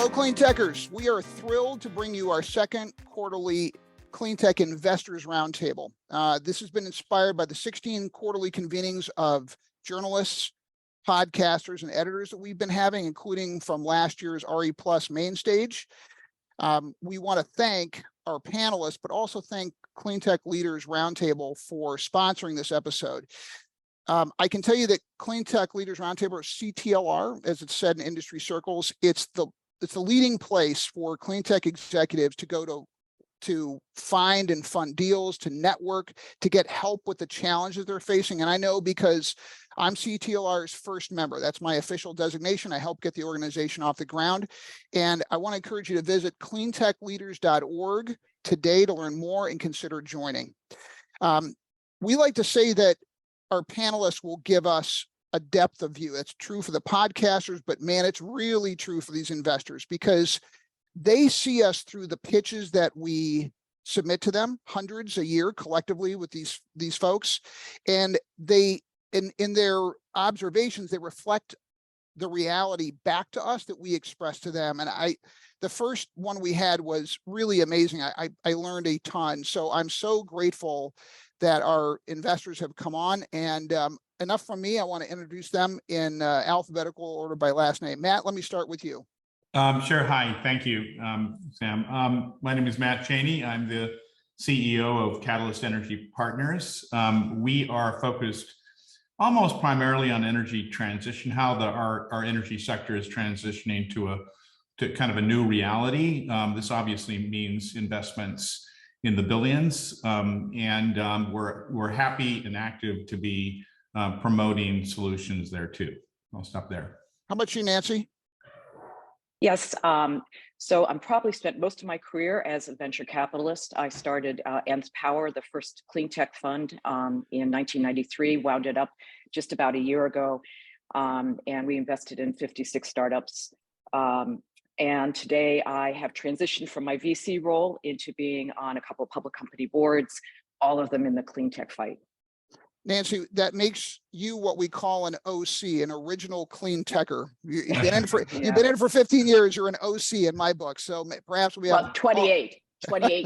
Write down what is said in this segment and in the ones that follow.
Hello, Clean Techers. We are thrilled to bring you our second quarterly Clean Tech Investors Roundtable. This has been inspired by the 16 quarterly convenings of journalists, podcasters, and editors that we've been having, including from last year's RE Plus main stage. We want to thank our panelists, but also thank Clean Tech Leaders Roundtable for sponsoring this episode. I can tell you that Clean Tech Leaders Roundtable, or CTLR, as it's said in industry circles, it's the leading place for clean tech executives to go to find and fund deals, to network, to get help with the challenges they're facing. And I know because I'm CTLR's first member. That's my official designation. I help get the organization off the ground. And I want to encourage you to visit cleantechleaders.org today to learn more and consider joining. We like to say that our panelists will give us a depth of view. That's true for the podcasters, but man, it's really true for these investors because they see us through the pitches that we submit to them, hundreds a year collectively with these folks. And they, in their observations, they reflect the reality back to us that we express to them. And the first one we had was really amazing. I learned a ton. So I'm so grateful that our investors have come on. And enough from me. I want to introduce them in alphabetical order by last name. Matt, let me start with you. Sure. Hi. Thank you, Sam. My name is Matt Cheney. I'm the CEO of Catalyst Energy Partners. We are focused almost primarily on energy transition, how our energy sector is transitioning to kind of a new reality. This obviously means investments in the billions, and we're happy and active to be promoting solutions there too. I'll stop there. How about you, Nancy? Yes, so I'm probably spent most of my career as a venture capitalist. I started Nth Power, the first clean tech fund, in 1993, wound it up just about a year ago, and we invested in 56 startups. And today I have transitioned from my VC role into being on a couple of public company boards, all of them in the clean tech fight. Nancy, that makes you what we call an OC, an original clean techer. You've been in for you've been in for 15 years. You're an OC in my book. So perhaps we have 28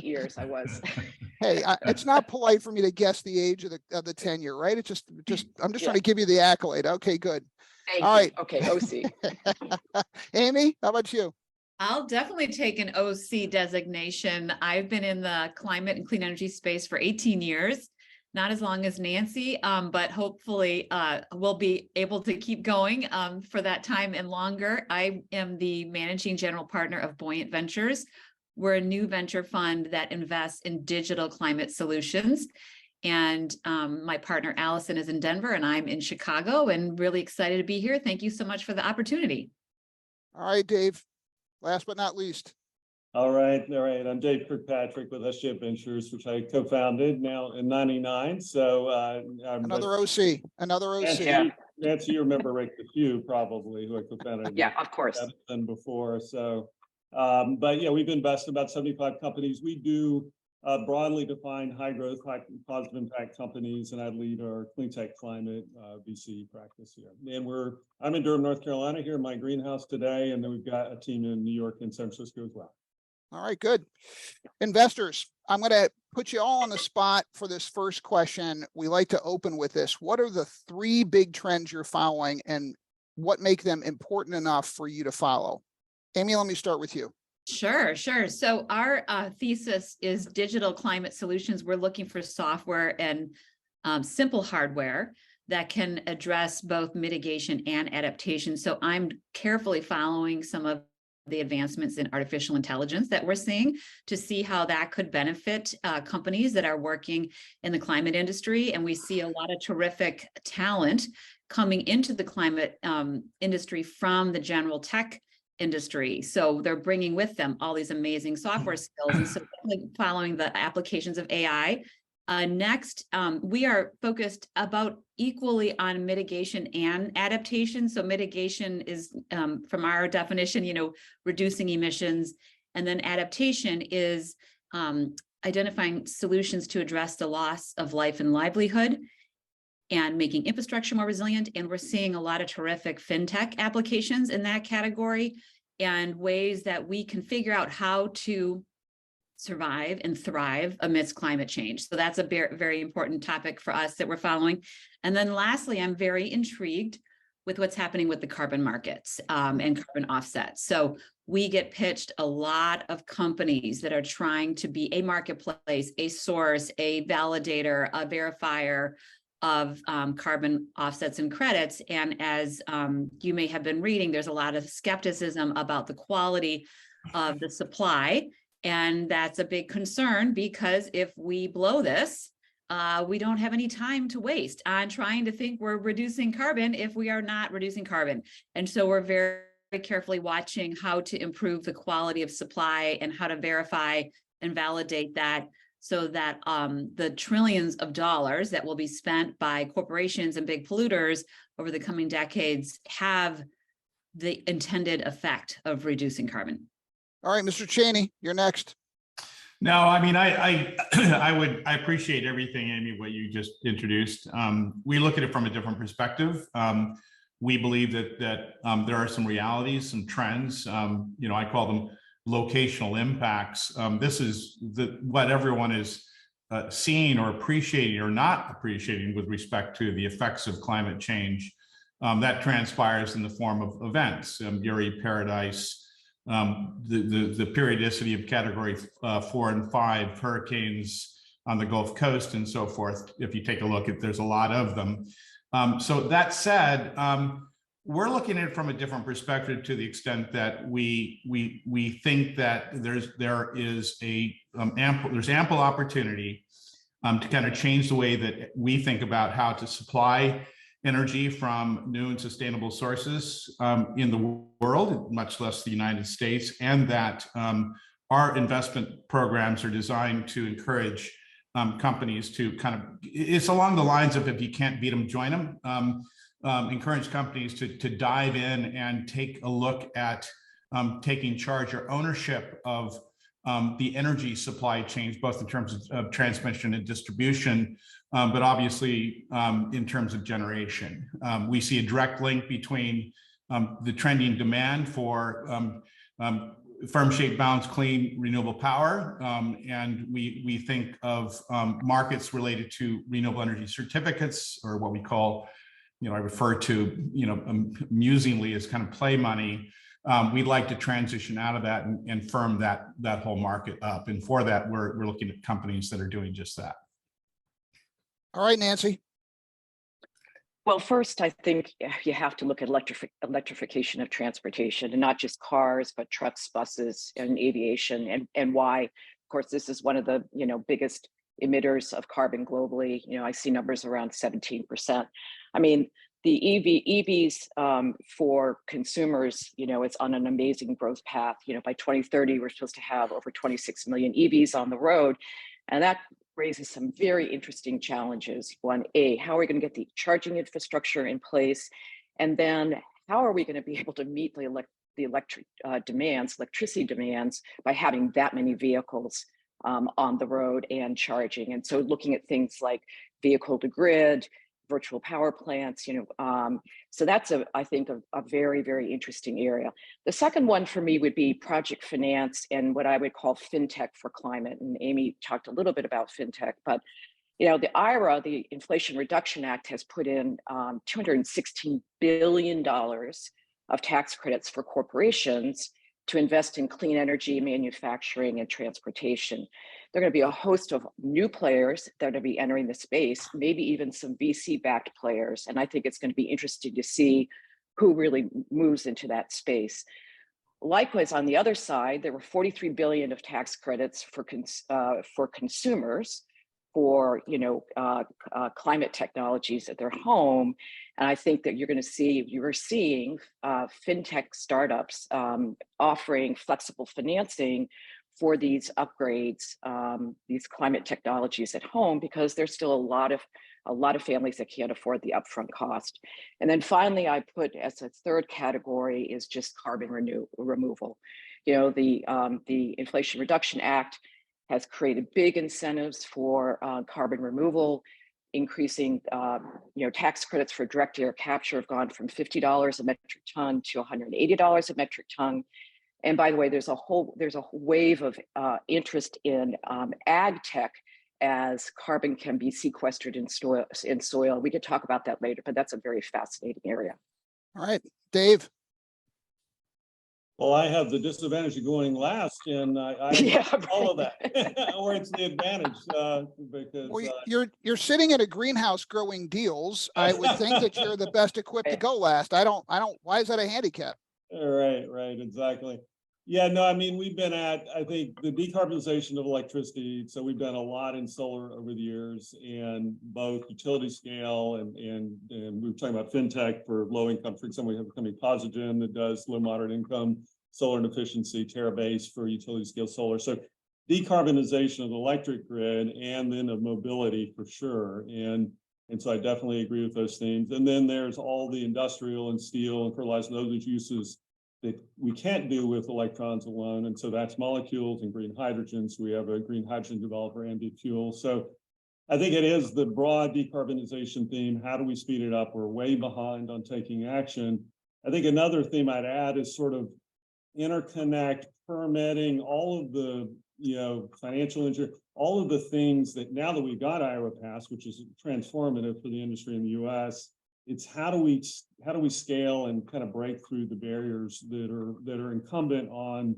years I was. Hey, it's not polite for me to guess the age of the tenure, right? It's just I'm just trying to give you the accolade. Okay, good. Thank All you. right. Okay, OC. Amy, how about you? I'll definitely take an OC designation. I've been in the climate and clean energy space for 18 years. Not as long as Nancy, but hopefully we'll be able to keep going for that time and longer. I am the managing general partner of Buoyant Ventures. We're a new venture fund that invests in digital climate solutions. And my partner, Allison, is in Denver and I'm in Chicago and really excited to be here. Thank you so much for the opportunity. All right, Dave, last but not least. All right. I'm Dave Kirkpatrick with SJ Ventures, which I co-founded now in '99. So another OC. Nancy, you remember Rick the Few probably, who I co-founded. Yeah, of course. And before. So, but yeah, we've invested about 75 companies. We do broadly defined high growth, high positive impact companies, and I lead our clean tech climate VC practice here. And I'm in Durham, North Carolina, here in my greenhouse today, and then we've got a team in New York and San Francisco as well. All right, good. Investors, I'm going to put you all on the spot for this first question. We like to open with this. What are the 3 big trends you're following and what make them important enough for you to follow? Amy, let me start with you. Sure. So our thesis is digital climate solutions. We're looking for software and simple hardware that can address both mitigation and adaptation. So I'm carefully following some of the advancements in artificial intelligence that we're seeing to see how that could benefit companies that are working in the climate industry. And we see a lot of terrific talent coming into the climate industry from the general tech industry. So they're bringing with them all these amazing software skills. And so following the applications of AI. Next, we are focused about equally on mitigation and adaptation. So mitigation is, from our definition, reducing emissions, and then adaptation is identifying solutions to address the loss of life and livelihood and making infrastructure more resilient. And we're seeing a lot of terrific fintech applications in that category. and ways that we can figure out how to survive and thrive amidst climate change. So that's a very, very important topic for us that we're following. And then lastly, I'm very intrigued with what's happening with the carbon markets and carbon offsets. So we get pitched a lot of companies that are trying to be a marketplace, a source, a validator, a verifier of carbon offsets and credits. And as you may have been reading, there's a lot of skepticism about the quality of the supply. And that's a big concern, because if we blow this, we don't have any time to waste on trying to think we're reducing carbon if we are not reducing carbon. And so we're very carefully watching how to improve the quality of supply and how to verify and validate that, so that the trillions of dollars that will be spent by corporations and big polluters over the coming decades have the intended effect of reducing carbon. All right, Mr. Cheney, you're next. No, I mean, I appreciate everything, Amy, what you just introduced. We look at it from a different perspective. We believe that there are some realities, some trends. I call them locational impacts. This is what everyone is seeing or appreciating or not appreciating with respect to the effects of climate change. That transpires in the form of events, Uri, Paradise, the periodicity of category 4 and 5 hurricanes on the Gulf Coast and so forth. If you take a look at, there's a lot of them. So that said, we're looking at it from a different perspective, to the extent that we think that there's ample opportunity to kind of change the way that we think about how to supply energy from new and sustainable sources in the world, much less the United States, and that our investment programs are designed to encourage companies to kind of, it's along the lines of, if you can't beat them, join them. Encourage companies to dive in and take a look at taking charge or ownership of the energy supply chains, both in terms of transmission and distribution, but obviously in terms of generation. We see a direct link between the trending demand for firm-shaped, balanced, clean, renewable power, and we think of markets related to renewable energy certificates, or what we call, I refer to, amusingly as kind of play money. We'd like to transition out of that and firm that whole market up. And for that, we're looking at companies that are doing just that. All right, Nancy. Well, first, I think you have to look at electrification of transportation, and not just cars, but trucks, buses, and aviation, and why. Of course, this is one of the biggest emitters of carbon globally. I see numbers around 17%. I mean, the EVs for consumers, it's on an amazing growth path. By 2030, we're supposed to have over 26 million EVs on the road, and that raises some very interesting challenges. One, how are we going to get the charging infrastructure in place? And then how are we going to be able to meet the electricity demands by having that many vehicles on the road and charging? And so looking at things like vehicle to grid, virtual power plants, so that's I think a very, very interesting area. The second one for me would be project finance and what I would call fintech for climate. And Amy talked a little bit about fintech, but the IRA, the Inflation Reduction Act, has put in $216 billion of tax credits for corporations to invest in clean energy, manufacturing, and transportation. There are going to be a host of new players that are going to be entering the space, maybe even some VC-backed players. And I think it's going to be interesting to see who really moves into that space. Likewise, on the other side, there were $43 billion of tax credits for consumers for climate technologies at their home. And I think that you're seeing fintech startups offering flexible financing for these upgrades, these climate technologies at home, because there's still a lot of families that can't afford the upfront cost. And then finally, I put as a third category is just carbon removal. The Inflation Reduction Act has created big incentives for carbon removal. increasing, tax credits for direct air capture have gone from $50 a metric ton to $180 a metric ton. And by the way, there's a wave of interest in ag tech as carbon can be sequestered in soil. We could talk about that later, but that's a very fascinating area. All right, Dave. Well, I have the disadvantage of going last, and I Yeah, all of that, or it's the advantage because You're sitting in a greenhouse growing deals. I would think that you're the best equipped to go last. I don't. Why is that a handicap? Right, exactly. Yeah, no, I mean, we've been at, I think, the decarbonization of electricity. So we've done a lot in solar over the years, and both utility scale and we were talking about fintech for low income. For example, we have a company Posigen that does low moderate income solar and efficiency, Terabase for utility scale solar. So decarbonization of the electric grid and then of mobility for sure. And so I definitely agree with those themes. And then there's all the industrial and steel and fertilizer, those uses that we can't do with electrons alone. And so that's molecules and green hydrogen. So we have a green hydrogen developer, Ambient Fuel. So I think it is the broad decarbonization theme. How do we speed it up? We're way behind on taking action. I think another theme I'd add is sort of interconnect, permitting, all of the, financial engineering, all of the things that now that we've got Iowa passed, which is transformative for the industry in the US, it's how do we scale and kind of break through the barriers that are incumbent on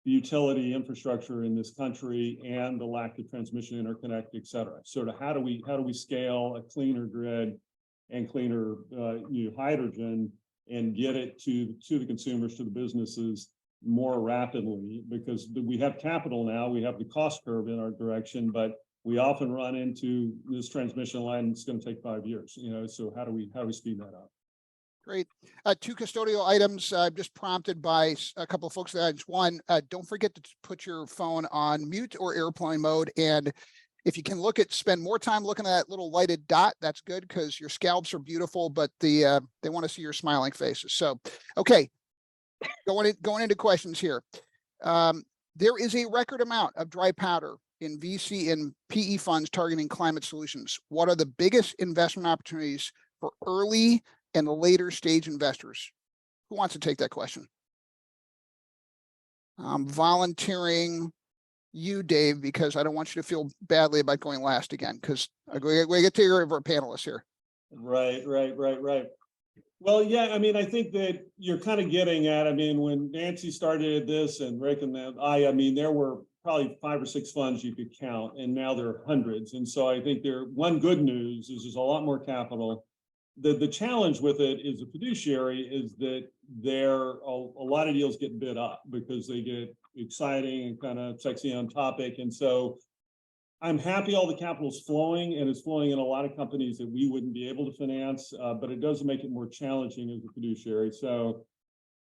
the utility infrastructure in this country and the lack of transmission interconnect, et cetera. Sort of how do we scale a cleaner grid and cleaner hydrogen and get it to the consumers, to the businesses more rapidly, because we have capital now, we have the cost curve in our direction, but we often run into this transmission line. It's going to take 5 years, so how do we speed that up? Great. 2 custodial items just prompted by a couple of folks that one, don't forget to put your phone on mute or airplane mode. And if you can spend more time looking at that little lighted dot, that's good, because your scalps are beautiful, but they want to see your smiling faces. So, okay, going into questions here. There is a record amount of dry powder in VC and PE funds targeting climate solutions. What are the biggest investment opportunities for early and later stage investors? Who wants to take that question? I'm volunteering you, Dave, because I don't want you to feel badly about going last again, because we get to hear of our panelists here. Right. Well, yeah, I mean, I think that you're kind of getting at, when Nancy started this and Rick and there were probably 5 or 6 funds you could count, and now there are hundreds. And so I think one good news is there's a lot more capital. The challenge with it is a fiduciary is that a lot of deals get bid up because they get exciting and kind of sexy on topic. And so I'm happy all the capital is flowing, and it's flowing in a lot of companies that we wouldn't be able to finance, but it does make it more challenging as a fiduciary. So,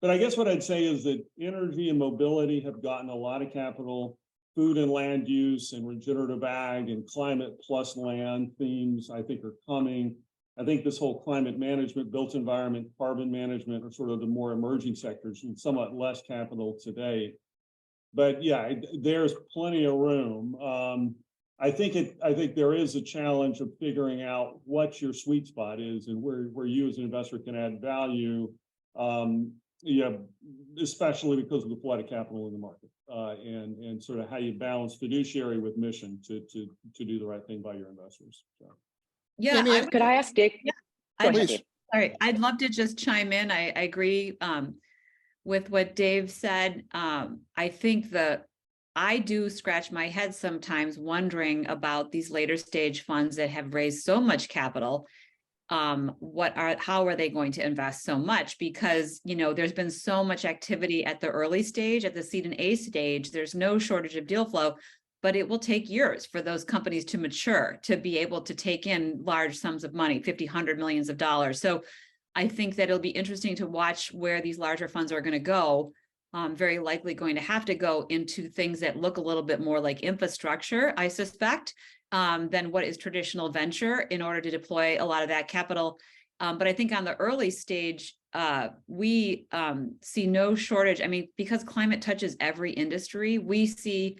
but I guess what I'd say is that energy and mobility have gotten a lot of capital. Food and land use and regenerative ag and climate plus land themes, I think, are coming. I think this whole climate management, built environment, carbon management are sort of the more emerging sectors and somewhat less capital today. But yeah, there's plenty of room. I think there is a challenge of figuring out what your sweet spot is and where you as an investor can add value. Especially because of the flood of capital in the market, and sort of how you balance fiduciary with mission to do the right thing by your investors. So. Yeah, could I ask Dave? Yeah, sorry, I'd love to just chime in. I agree with what Dave said. I think I do scratch my head sometimes wondering about these later stage funds that have raised so much capital. How are they going to invest so much? Because, there's been so much activity at the early stage, at the seed and A stage. There's no shortage of deal flow, but it will take years for those companies to mature, to be able to take in large sums of money, 50, 100 millions of dollars. So I think that it'll be interesting to watch where these larger funds are going to go. Very likely going to have to go into things that look a little bit more like infrastructure, I suspect, than what is traditional venture in order to deploy a lot of that capital. But I think on the early stage, we see no shortage. Because climate touches every industry, we see,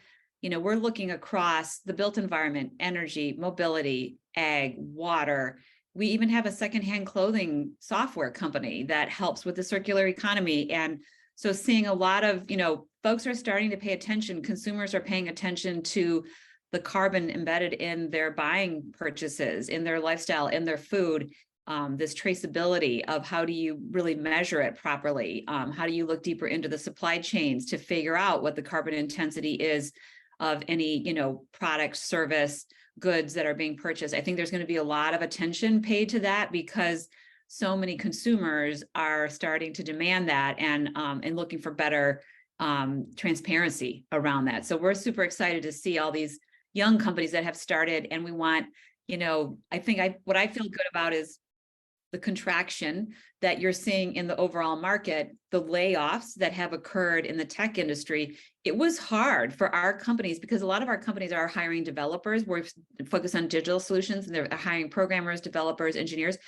we're looking across the built environment, energy, mobility, ag, water. We even have a secondhand clothing software company that helps with the circular economy. And so seeing a lot of, folks are starting to pay attention, consumers are paying attention to the carbon embedded in their buying purchases, in their lifestyle, in their food, this traceability of how do you really measure it properly? How do you look deeper into the supply chains to figure out what the carbon intensity is of any, product, service, goods that are being purchased? I think there's going to be a lot of attention paid to that because so many consumers are starting to demand that and looking for better transparency around that. So we're super excited to see all these young companies that have started, and we want, what I feel good about is the contraction that you're seeing in the overall market, the layoffs that have occurred in the tech industry. It was hard for our companies because a lot of our companies are hiring developers. We're focused on digital solutions and they're hiring programmers, developers, engineers.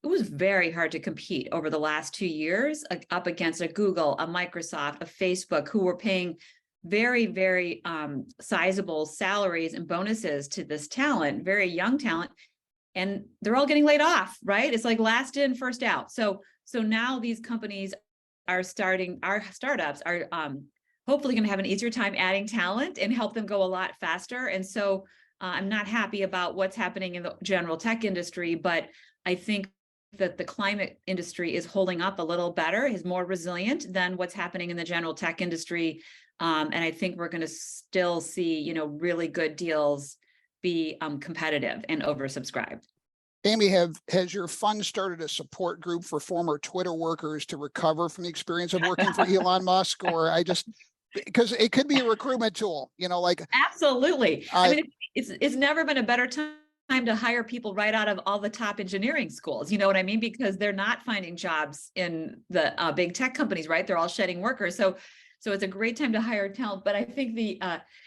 It was very hard to compete over the last 2 years up against a Google, a Microsoft, a Facebook, who were paying very, very sizable salaries and bonuses to this talent, very young talent. And they're all getting laid off, right? It's like last in, first out. So now these companies are starting, our startups are hopefully going to have an easier time adding talent and help them go a lot faster. And so I'm not happy about what's happening in the general tech industry, but I think that the climate industry is holding up a little better, is more resilient than what's happening in the general tech industry. And I think we're going to still see, really good deals be competitive and oversubscribed. Amy, has your fund started a support group for former Twitter workers to recover from the experience of working for Elon Musk? Or because it could be a recruitment tool, Absolutely. I mean, it's never been a better time to hire people right out of all the top engineering schools. You know what I mean? Because they're not finding jobs in the big tech companies, right? They're all shedding workers. So it's a great time to hire talent, but I think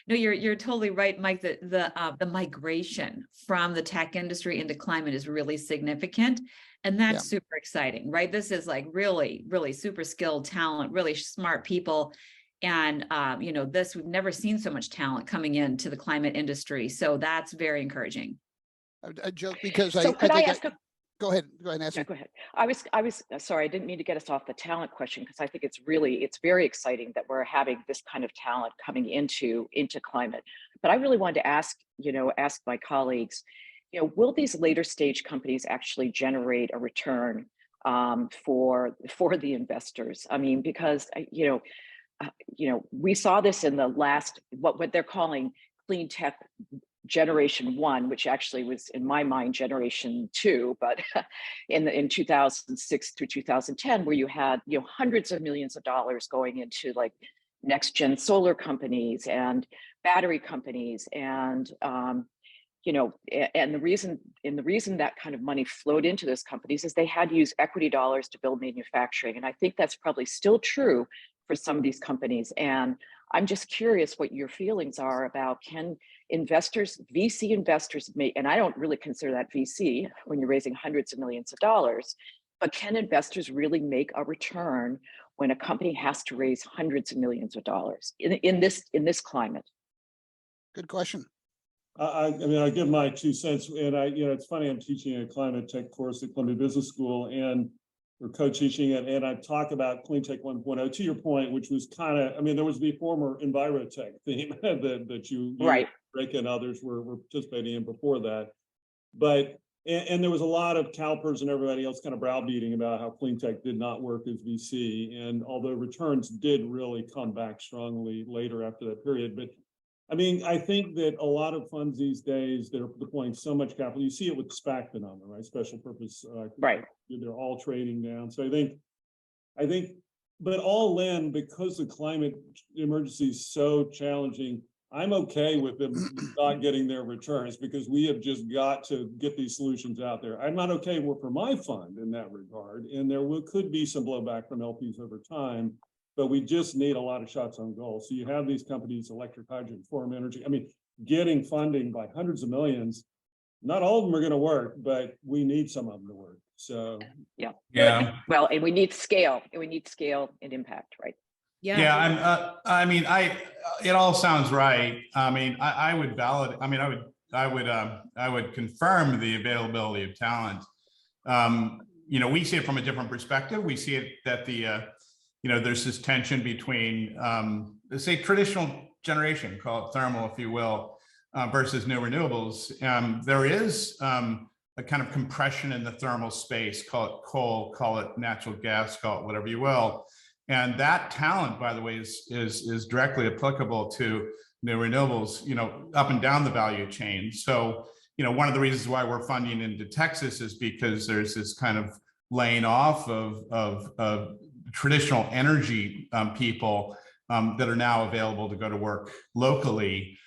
you're totally right, Mike. The migration from the tech industry into climate is really significant, and that's super exciting, right? This is like really, really super skilled talent, really smart people, and we've never seen so much talent coming into the climate industry, so that's very encouraging. A joke because so could I ask Go ahead, Nancy. Yeah, go ahead. I was sorry, I didn't mean to get us off the talent question because I think it's very exciting that we're having this kind of talent coming into climate. But I really wanted to ask my colleagues, will these later stage companies actually generate a return for the investors? I mean, because we saw this in the last what they're calling clean tech generation 1, which actually was in my mind generation 2, but in 2006 through 2010, where you had hundreds of millions of dollars going into like next gen solar companies and battery companies, and the reason that kind of money flowed into those companies is they had to use equity dollars to build manufacturing, and I think that's probably still true for some of these companies. And I'm just curious what your feelings are about, can VC investors make, and I don't really consider that VC when you're raising hundreds of millions of dollars, but can investors really make a return when a company has to raise hundreds of millions of dollars in this climate? Good question. I mean, I give my 2 cents, and it's funny, I'm teaching a climate tech course at Columbia Business School, and we're co-teaching it, and I talk about Clean Tech 1.0, to your point, which was kind of, there was the former EnviroTech theme that you right. Rick and others were participating in before that. But, and there was a lot of CalPERS and everybody else kind of browbeating about how clean tech did not work as VC. And although returns did really come back strongly later after that period. But I think that a lot of funds these days, they're deploying so much capital. You see it with the SPAC phenomenon, right? Special purpose. Right. They're all trading down. So I think, but all in, because the climate emergency is so challenging, I'm okay with them not getting their returns because we have just got to get these solutions out there. I'm not okay for my fund in that regard. And there could be some blowback from LPs over time, but we just need a lot of shots on goal. So you have these companies, electric hydrogen, Forum Energy, getting funding by hundreds of millions. Not all of them are going to work, but we need some of them to work. So yeah. Well, and we need scale, and impact, right? Yeah. I mean, it all sounds right. I mean, I would validate, I mean, I would confirm the availability of talent. You know, we see it from a different perspective. We see it that you know, there's this tension between, let's say, traditional generation, call it thermal, if you will, versus new renewables. There is a kind of compression in the thermal space, call it coal, call it natural gas, call it whatever you will. And that talent, by the way, is directly applicable to new renewables, you know, up and down the value chain. So, you know, one of the reasons why we're funding into Texas is because there's this kind of laying off of traditional energy people that are now available to go to work locally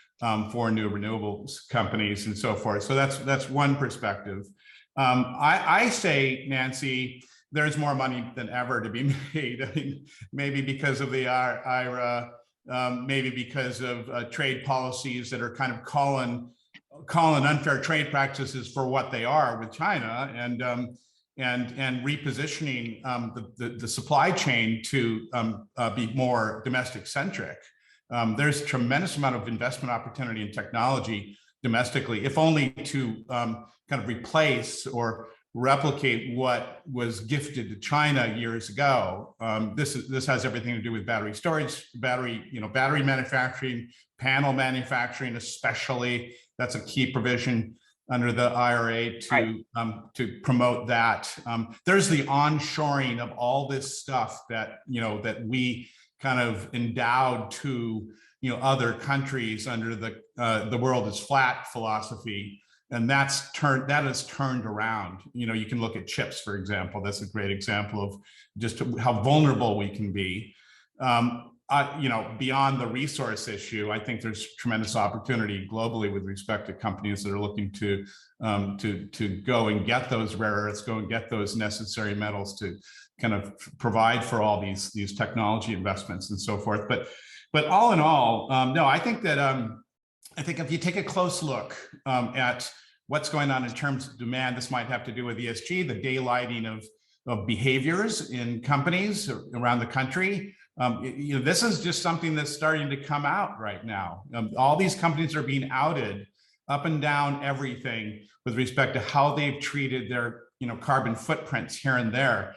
for new renewables companies and so forth. So that's one perspective. I say, Nancy, there's more money than ever to be made. I mean, maybe because of the IRA, maybe because of trade policies that are kind of calling unfair trade practices for what they are with China, and repositioning the supply chain to be more domestic centric. There's a tremendous amount of investment opportunity in technology domestically, if only to kind of replace or replicate what was gifted to China years ago. This has everything to do with battery storage, battery manufacturing, panel manufacturing, especially. That's a key provision under the IRA to promote that. There's the onshoring of all this stuff that that we kind of endowed to other countries under the world is flat philosophy. And that has turned around. You can look at chips, for example. That's a great example of just how vulnerable we can be. Beyond the resource issue, I think there's tremendous opportunity globally with respect to companies that are looking to go and get those rare earths, go and get those necessary metals to kind of provide for all these technology investments and so forth. But all in all, no, I think that I think if you take a close look at what's going on in terms of demand, this might have to do with ESG, the daylighting of behaviors in companies around the country. This is just something that's starting to come out right now. All these companies are being outed up and down everything with respect to how they've treated their carbon footprints here and there.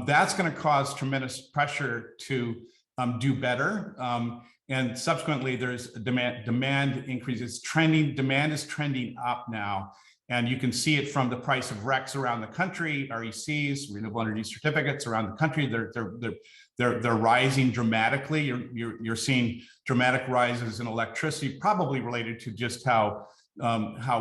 That's going to cause tremendous pressure to do better. And subsequently, there's a demand increases trending. Demand is trending up now. And you can see it from the price of RECs around the country, RECs, renewable energy certificates around the country. They're rising dramatically. You're seeing dramatic rises in electricity, probably related to just how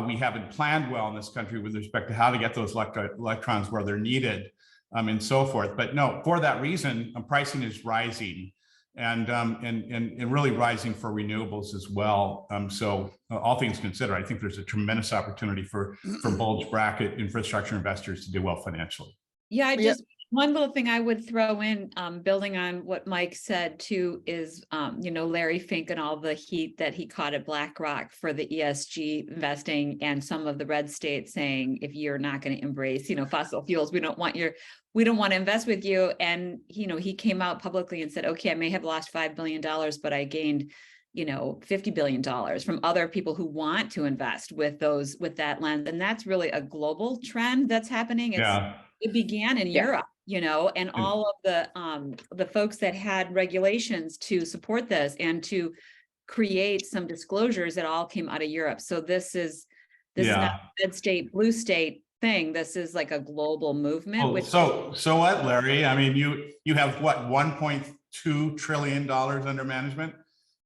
we haven't planned well in this country with respect to how to get those electrons where they're needed, and so forth. But no, for that reason, pricing is rising. And really rising for renewables as well. So all things considered, I think there's a tremendous opportunity for bulge bracket infrastructure investors to do well financially. Yeah, one little thing I would throw in, building on what Mike said too, is Larry Fink and all the heat that he caught at BlackRock for the ESG investing, and some of the red states saying, if you're not going to embrace fossil fuels, we don't want to invest with you. And he came out publicly and said, okay, I may have lost $5 billion, but I gained $50 billion from other people who want to invest with that lens. And that's really a global trend that's happening. It began in Europe, and all of the folks that had regulations to support this and to create some disclosures that all came out of Europe. So this is not a red state, blue state thing. This is like a global movement. So what, Larry? I mean, you have what, $1.2 trillion under management?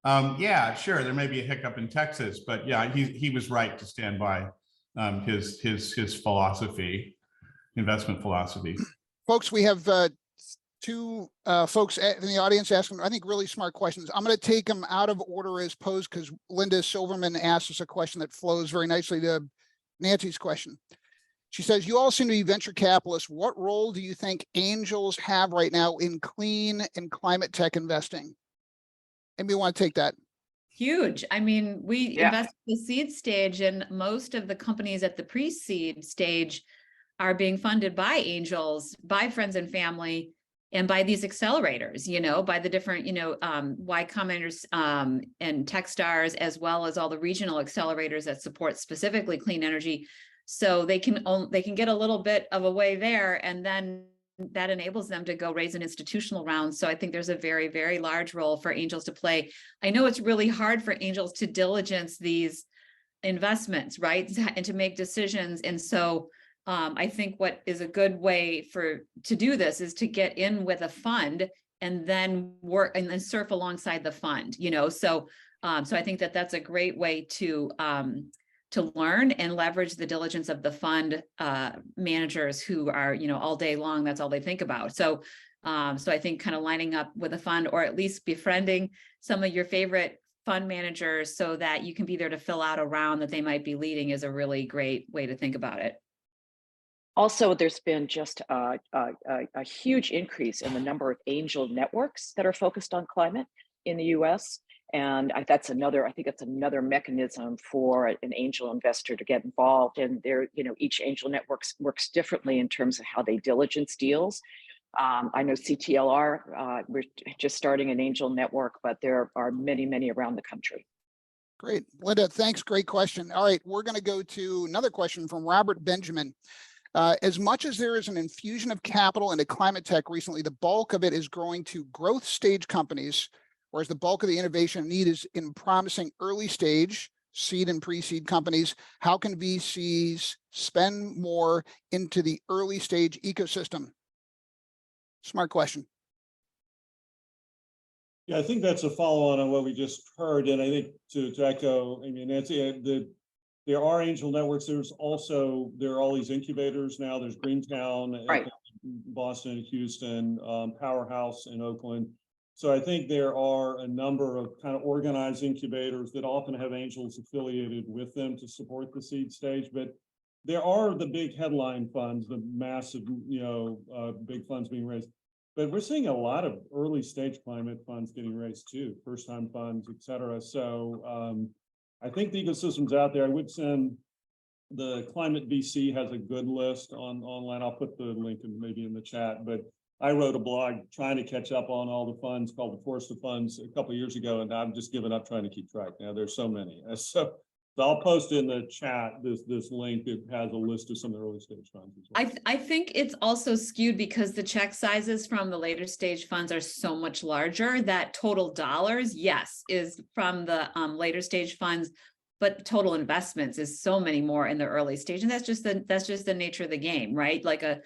Yeah, sure. There may be a hiccup in Texas, but yeah, he was right to stand by his philosophy. Investment philosophy. Folks, we have two folks in the audience asking, I think, really smart questions. I'm going to take them out of order as posed because Linda Silverman asked us a question that flows very nicely to Nancy's question. She says, you all seem to be venture capitalists. What role do you think angels have right now in clean and climate tech investing? Anybody want to take that? Huge. I mean, we invest at the seed stage, and most of the companies at the pre-seed stage are being funded by angels, by friends and family, and by these accelerators, by the different, Y Combinators and Techstars, as well as all the regional accelerators that support specifically clean energy. So they can get a little bit of a way there, and then that enables them to go raise an institutional round. So I think there's a very, very large role for angels to play. I know it's really hard for angels to diligence these investments, right? And to make decisions. And so I think what is a good way to do this is to get in with a fund and then work and then surf alongside the fund, so I think that's a great way to learn and leverage the diligence of the fund managers who are, all day long, that's all they think about. So I think kind of lining up with a fund, or at least befriending some of your favorite fund managers so that you can be there to fill out a round that they might be leading, is a really great way to think about it. Also, there's been just a huge increase in the number of angel networks that are focused on climate in the US. And I think it's another mechanism for an angel investor to get involved. And each angel network works differently in terms of how they diligence deals. I know CTLR, we're just starting an angel network, but there are many, many around the country. Great. Linda, thanks. Great question. All right, we're going to go to another question from Robert Benjamin. As much as there is an infusion of capital into climate tech recently, the bulk of it is growing to growth stage companies, whereas the bulk of the innovation need is in promising early stage seed and pre-seed companies. How can VCs spend more into the early stage ecosystem? Smart question. Yeah, I think that's a follow-on on what we just heard, and I think to echo, Nancy, there are angel networks. There are all these incubators now. There's Greentown, right, Boston, Houston, Powerhouse in Oakland. So I think there are a number of kind of organized incubators that often have angels affiliated with them to support the seed stage. But there are the big headline funds, the massive, big funds being raised. But we're seeing a lot of early stage climate funds getting raised too, first time funds, et cetera. So I think the ecosystem's out there. I would send the Climate VC has a good list online. I'll put the link maybe in the chat, but I wrote a blog trying to catch up on all the funds called the Forest of Funds a couple of years ago, and I've just given up trying to keep track. Now there's so many. So I'll post in the chat this link that has a list of some of the early stage funds as well. I think it's also skewed because the check sizes from the later stage funds are so much larger that total dollars, yes, is from the later stage funds, but total investments is so many more in the early stage. And that's just the nature of the game, right? Like a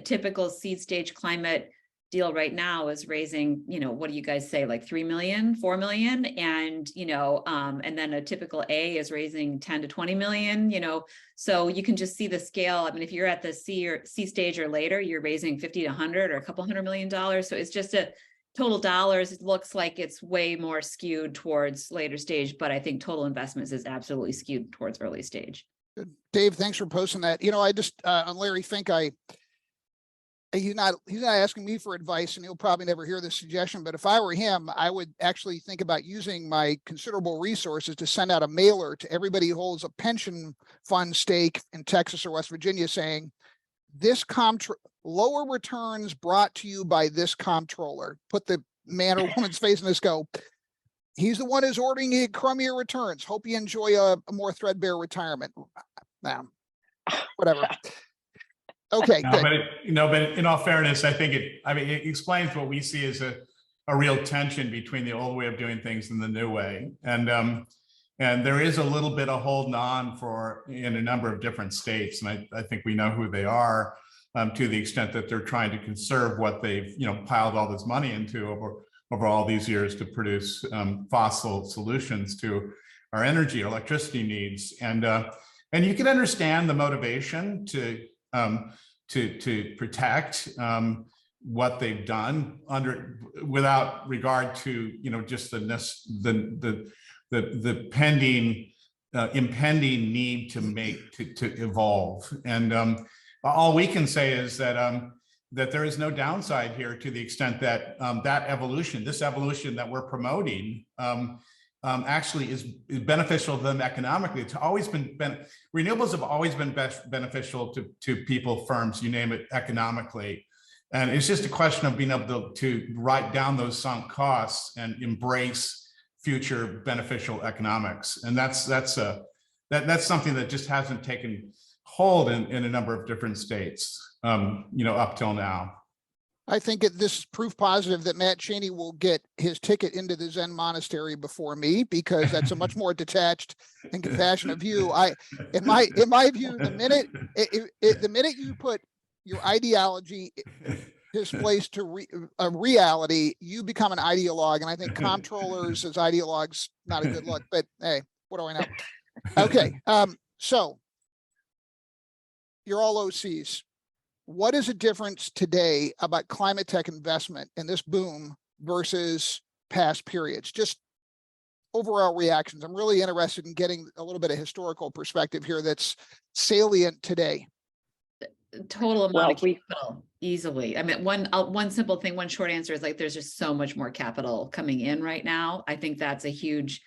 typical seed stage climate deal right now is raising, what do you guys say, like 3 million, 4 million? And, and then a typical A is raising 10 to 20 million, so you can just see the scale. I mean, if you're at the C stage or later, you're raising 50 to 100 or a couple $100 million. So it's just a total dollars. It looks like it's way more skewed towards later stage, but I think total investments is absolutely skewed towards early stage. Good. Dave, thanks for posting that. I just, on Larry Fink, he's not asking me for advice, and he'll probably never hear this suggestion, but if I were him, I would actually think about using my considerable resources to send out a mailer to everybody who holds a pension fund stake in Texas or West Virginia saying, this lower returns brought to you by this comptroller. Put the man or woman's face in this, go, he's the one who's ordering you crummier returns. Hope you enjoy a more threadbare retirement. Now, whatever. Okay. No, but in all fairness, I think it explains what we see as a real tension between the old way of doing things and the new way. And there is a little bit of holding on in a number of different states. And I think we know who they are, to the extent that they're trying to conserve what they've, piled all this money into over all these years to produce fossil solutions to our energy, electricity needs. And you can understand the motivation to protect what they've done without regard to just the pending impending need to evolve. And all we can say is that there is no downside here, to the extent that this evolution that we're promoting actually is beneficial to them economically. It's always been renewables have always been beneficial to people, firms, you name it, economically. And it's just a question of being able to write down those sunk costs and embrace future beneficial economics. And that's something that just hasn't taken hold in a number of different states, up till now. I think this is proof positive that Matt Cheney will get his ticket into the Zen monastery before me, because that's a much more detached and compassionate view. In my view, the minute you put your ideology displaced to reality, you become an ideologue. And I think comptrollers as ideologues, not a good look, but hey, what do I know? Okay. So you're all OCs. What is the difference today about climate tech investment in this boom versus past periods? Just overall reactions. I'm really interested in getting a little bit of historical perspective here that's salient today. Total amount of capital easily. I mean, one simple thing, one short answer is like, there's just so much more capital coming in right now. I think that's a huge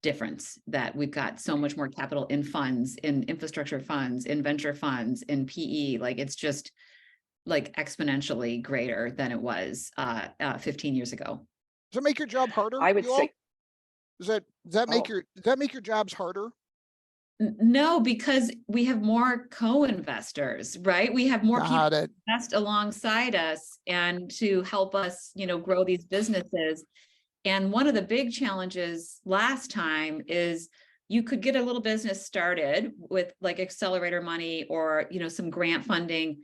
difference, that we've got so much more capital in funds, in infrastructure funds, in venture funds, in PE. Like, it's just like exponentially greater than it was 15 years ago. Does that make your job harder? I would say, does that make your jobs harder? No, because we have more co-investors, right? We have more people invest alongside us and to help us, grow these businesses. And one of the big challenges last time is you could get a little business started with like accelerator money or, some grant funding.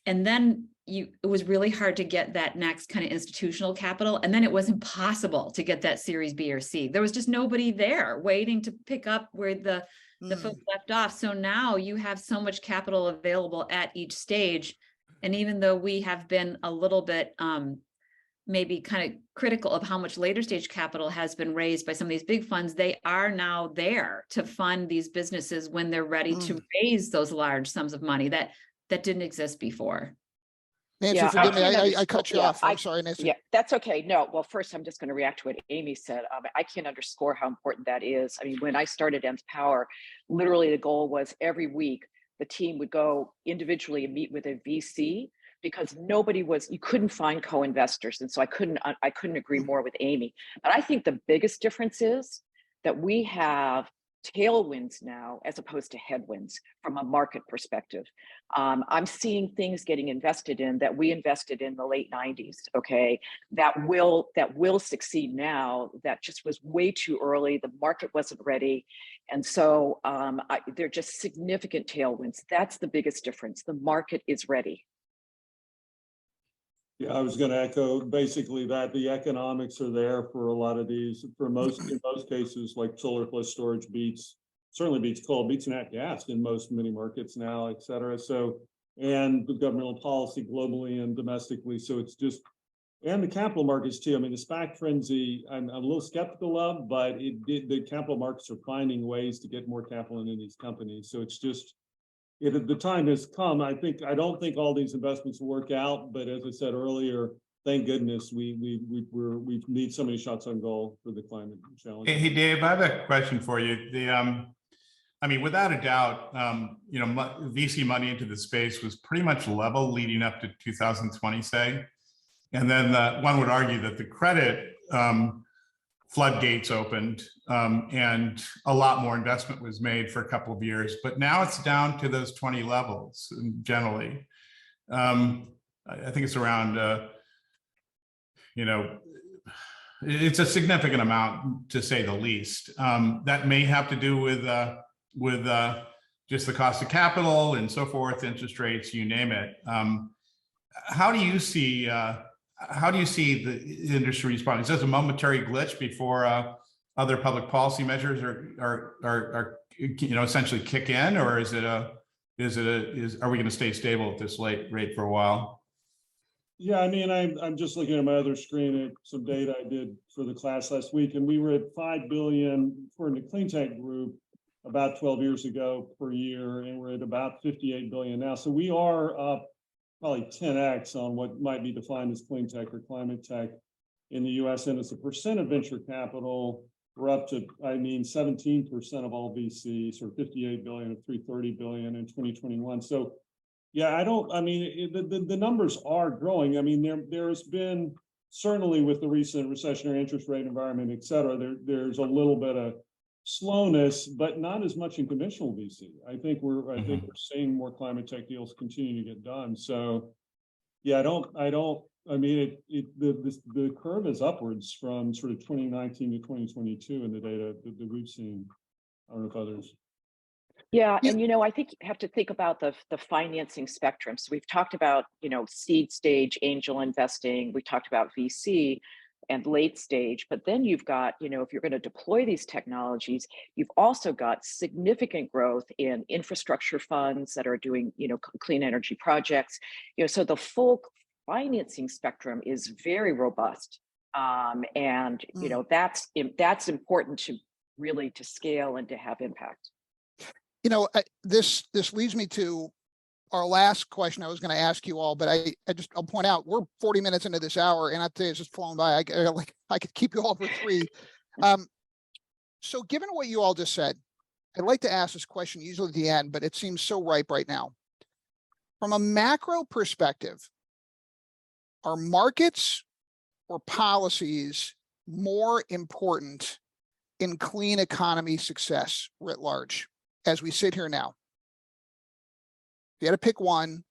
And then it was really hard to get that next kind of institutional capital. And then it was impossible to get that Series B or C. There was just nobody there waiting to pick up where the folks left off. So now you have so much capital available at each stage. And even though we have been a little bit, maybe kind of critical of how much later stage capital has been raised by some of these big funds, they are now there to fund these businesses when they're ready to raise those large sums of money that didn't exist before. Nancy, forgive me, I cut you off. I'm sorry, Nancy. Yeah, that's okay. No, well, first, I'm just going to react to what Amy said. I can't underscore how important that is. I mean, when I started Nth Power, literally the goal was every week the team would go individually and meet with a VC, because you couldn't find co-investors. And so I couldn't agree more with Amy. But I think the biggest difference is that we have tailwinds now as opposed to headwinds from a market perspective. I'm seeing things getting invested in that we invested in the late 90s, okay, that will succeed now, that just was way too early. The market wasn't ready. And so they're just significant tailwinds. That's the biggest difference. The market is ready. Yeah, I was going to echo basically that the economics are there for a lot of these. In most cases, like solar plus storage certainly beats coal, beats nat gas in many markets now, et cetera. So, and the governmental policy globally and domestically. So it's just, and the capital markets too. I mean, the SPAC frenzy, I'm a little skeptical of, but the capital markets are finding ways to get more capital into these companies. So it's just, the time has come. I don't think all these investments will work out, but as I said earlier, thank goodness we need so many shots on goal for the climate challenge. Hey, Dave, I have a question for you. I mean, without a doubt, VC money into the space was pretty much level leading up to 2020, say, and then one would argue that the credit floodgates opened and a lot more investment was made for a couple of years, but now it's down to those 20 levels generally. I think it's around, it's a significant amount to say the least. That may have to do with just the cost of capital and so forth, interest rates, you name it. How do you see the industry responding? Is this a momentary glitch before other public policy measures are essentially kick in, or are we going to stay stable at this rate for a while? Yeah, I mean, I'm just looking at my other screen at some data I did for the class last week, and we were at 5 billion for the clean tech group about 12 years ago per year, and we're at about 58 billion now. So we are up probably 10x on what might be defined as clean tech or climate tech in the US. And as a percent of venture capital, we're up to, 17% of all VCs, or 58 billion of 330 billion in 2021. So Yeah, I mean, the numbers are growing. I mean, there's been, certainly with the recent recessionary interest rate environment, et cetera, there's a little bit of slowness, but not as much in conventional VC. I think we're seeing more climate tech deals continue to get done. So yeah, I mean, the curve is upwards from sort of 2019 to 2022 in the data that we've seen. I don't know if others. Yeah, Yeah. and I think you have to think about the financing spectrum. So we've talked about, seed stage angel investing, we talked about VC and late stage, but then you've got, if you're going to deploy these technologies, you've also got significant growth in infrastructure funds that are doing, clean energy projects. So the full financing spectrum is very robust. And that's important to really to scale and to have impact. This leads me to our last question I was going to ask you all, but I'll point out we're 40 minutes into this hour, and I tell you, it's just flown by. I could keep you all for 3. So given what you all just said, I'd like to ask this question usually at the end, but it seems so ripe right now. From a macro perspective, are markets or policies more important in clean economy success writ large as we sit here now? If you had to pick one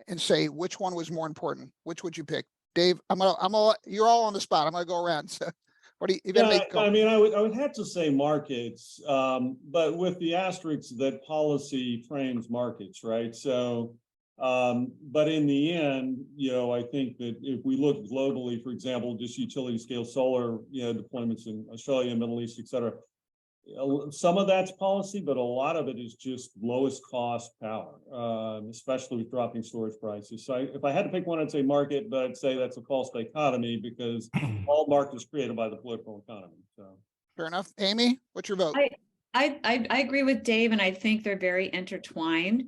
and say which one was more important, which would you pick? Dave, you're all on the spot. I'm gonna go around. So what do you I mean, I would have to say markets, but with the asterisk that policy frames markets, right? So but in the end, I think that if we look globally, for example, just utility scale solar, deployments in Australia, Middle East, et cetera, some of that's policy, but a lot of it is just lowest cost power, especially with dropping storage prices. So if I had to pick one, I'd say market, but I'd say that's a false dichotomy because all market is created by the political economy. So fair enough. Amy, what's your vote? I agree with Dave, and I think they're very intertwined.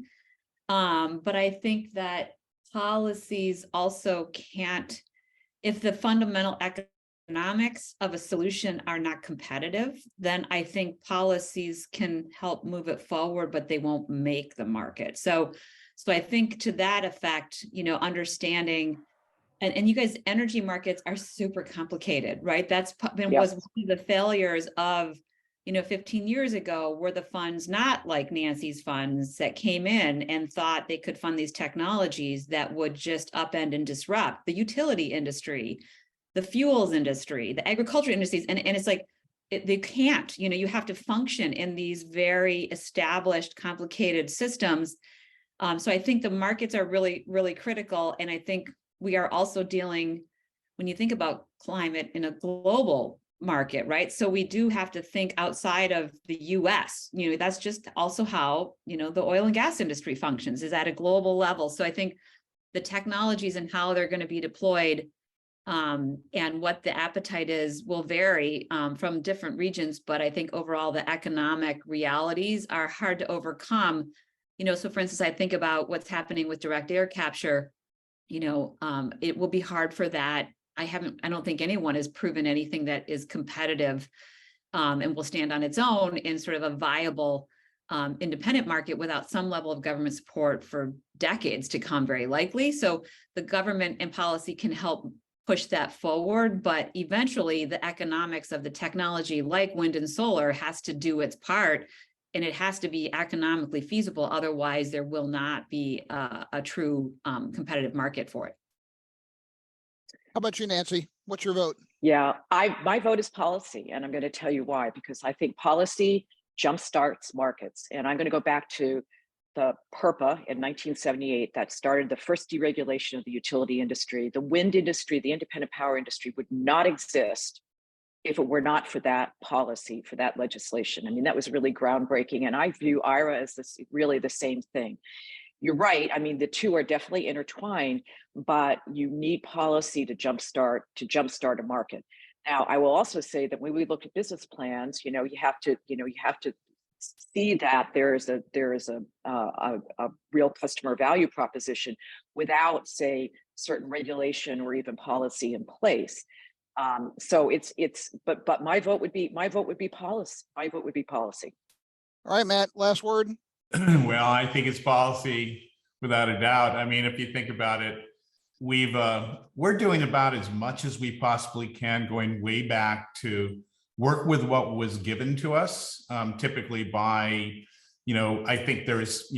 But I think that policies also can't, if the fundamental economics of a solution are not competitive, then I think policies can help move it forward, but they won't make the market. So I think to that effect, understanding, and you guys, energy markets are super complicated, right? That's been was one of the failures of 15 years ago, were the funds not like Nancy's funds that came in and thought they could fund these technologies that would just upend and disrupt the utility industry, the fuels industry, the agriculture industries. And it's like, they can't, you have to function in these very established, complicated systems. So I think the markets are really, really critical. And I think we are also dealing, when you think about climate in a global market, right? So we do have to think outside of the US, that's just also how, the oil and gas industry functions, is at a global level. So I think the technologies and how they're going to be deployed and what the appetite is will vary from different regions. But I think overall the economic realities are hard to overcome. So for instance, I think about what's happening with direct air capture, it will be hard for that. I don't think anyone has proven anything that is competitive and will stand on its own in sort of a viable independent market without some level of government support for decades to come, very likely. So the government and policy can help push that forward, but eventually the economics of the technology like wind and solar has to do its part, and it has to be economically feasible. Otherwise, there will not be a true competitive market for it. How about you, Nancy? What's your vote? Yeah, my vote is policy, and I'm going to tell you why, because I think policy jumpstarts markets. And I'm going to go back to the PURPA in 1978 that started the first deregulation of the utility industry. The wind industry, the independent power industry, would not exist if it were not for that policy, for that legislation. I mean, that was really groundbreaking. And I view IRA as really the same thing. You're right. I mean, the two are definitely intertwined, but you need policy to jumpstart a market. Now, I will also say that when we look at business plans, you have to see that there is a real customer value proposition without, say, certain regulation or even policy in place. So but my vote would be policy. My vote would be policy. All right, Matt, last word. Well, I think it's policy without a doubt. I mean, if you think about it, we're doing about as much as we possibly can, going way back to work with what was given to us, typically by, I think there's,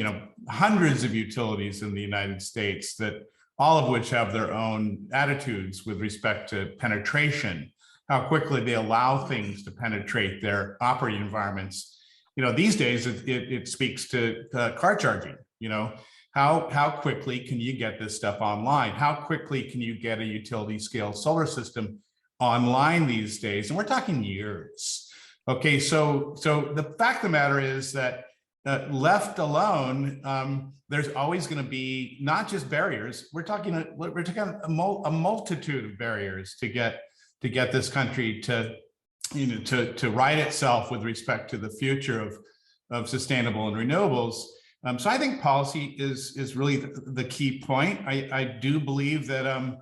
hundreds of utilities in the United States that all of which have their own attitudes with respect to penetration, how quickly they allow things to penetrate their operating environments. These days it speaks to car charging. How quickly can you get this stuff online? How quickly can you get a utility scale solar system online these days? And we're talking years. Okay, so the fact of the matter is that left alone, there's always going to be not just barriers. We're talking a multitude of barriers to get this country to right itself with respect to the future of sustainable and renewables. So I think policy is really the key point. I do believe that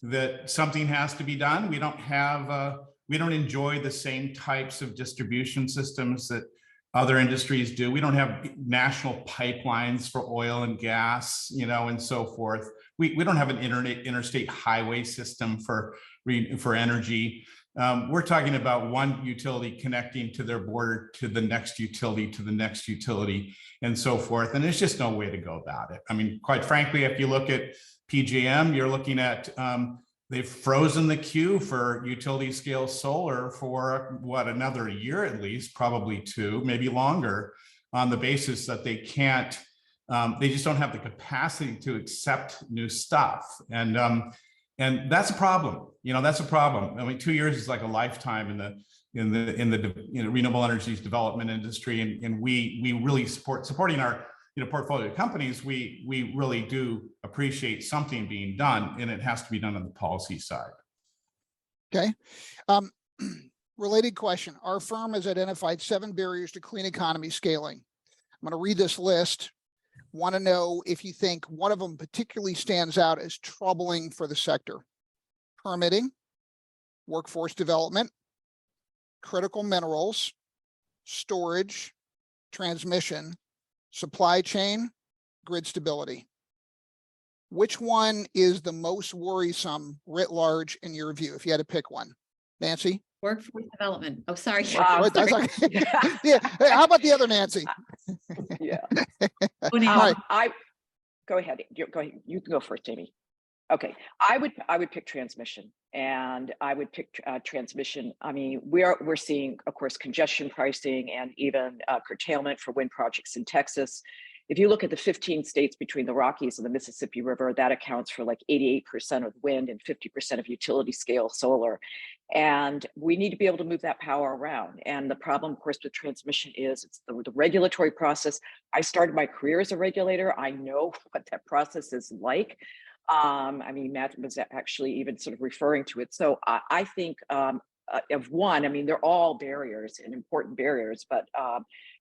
that something has to be done. We don't enjoy the same types of distribution systems that other industries do. We don't have national pipelines for oil and gas, and so forth. We don't have an interstate highway system for energy. We're talking about one utility connecting to their border to the next utility, and so forth. And there's just no way to go about it. I mean, quite frankly, if you look at PJM, you're looking at, they've frozen the queue for utility scale solar for another year at least, probably 2, maybe longer, on the basis that they can't, they just don't have the capacity to accept new stuff. And that's a problem. That's a problem. I mean, 2 years is like a lifetime in the renewable energies development industry, and we really supporting our portfolio companies. We really do appreciate something being done, and it has to be done on the policy side. Okay. Related question. Our firm has identified 7 barriers to clean economy scaling. I'm going to read this list. Want to know if you think one of them particularly stands out as troubling for the sector. Permitting, workforce development, critical minerals, storage, transmission, supply chain, grid stability. Which one is the most worrisome writ large in your view, if you had to pick one? Nancy? Workforce development. Oh, sorry. That's okay. Yeah. Hey, how about the other Nancy? Yeah. Right. Go ahead. Go ahead. You can go first, Jamie. Okay. I would pick transmission, and I would pick transmission. I mean, we're seeing, of course, congestion pricing and even curtailment for wind projects in Texas. If you look at the 15 states between the Rockies and the Mississippi River, that accounts for like 88% of wind and 50% of utility scale solar. And we need to be able to move that power around. And the problem, of course, with transmission is it's the regulatory process. I started my career as a regulator. I know what that process is like. I mean, Matt was actually even sort of referring to it. So I think of one, I mean, they're all barriers and important barriers, but